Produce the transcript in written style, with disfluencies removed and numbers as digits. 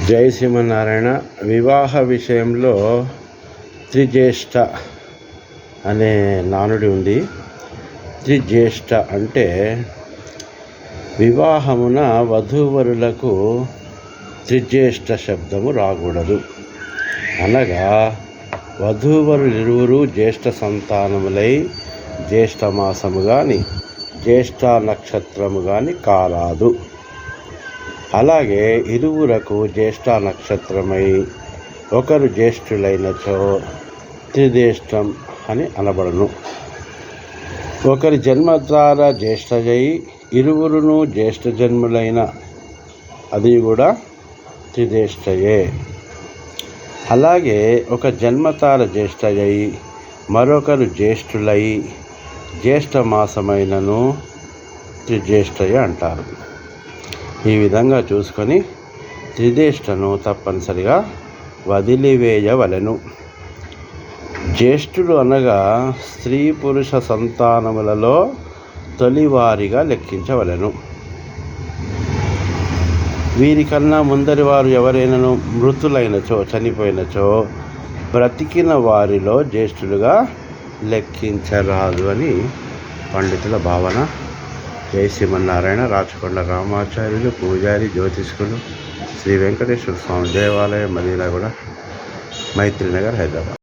జై శ్రీమన్నారాయణ. వివాహ విషయంలో త్రిజ్యేష్ఠ అనే నానుడి ఉంది. త్రిజ్యేష్ఠ అంటే వివాహమున వధూవరులకు త్రిజ్యేష్ఠ శబ్దము రాకూడదు. అనగా వధూవరులిరువురు జ్యేష్ఠ సంతానములై జ్యేష్ఠమాసము కానీ జ్యేష్ఠ నక్షత్రము కానీ కారాదు. అలాగే ఇరువురకు జ్యేష్ఠ నక్షత్రమై ఒకరు జ్యేష్ఠులైనచో త్రిజ్యేష్ఠం అని అనబడును. ఒకరి జన్మ ద్వారా జ్యేష్ఠజై ఇరువురును జ్యేష్ఠ జన్ములైన అది కూడా త్రిజ్యేష్ఠయే. అలాగే ఒక జన్మతార జ్యేష్ఠయై మరొకరు జ్యేష్ఠులై జ్యేష్ఠ మాసమైనను త్రిజ్యేష్ఠయే అంటారు. ఈ విధంగా చూసుకొని త్రిజ్యేష్ఠను తప్పనిసరిగా వదిలివేయవలెను. జ్యేష్ఠుడు అనగా స్త్రీ పురుష సంతానములలో తొలివారిగా లెక్కించవలెను. వీరికన్నా ముందరి వారు ఎవరైనాను మృతులైనచో చనిపోయినచో బ్రతికిన వారిలో జ్యేష్ఠులుగా లెక్కించరాదు అని పండితుల భావన. జై శ్రీమన్నారాయణ. రాచకొండ రామాచార్యులు, పూజారి, జ్యోతిష్కులు, శ్రీ వెంకటేశ్వర స్వామి దేవాలయం, మదీనాగూడ, మైత్రినగర్, హైదరాబాద్.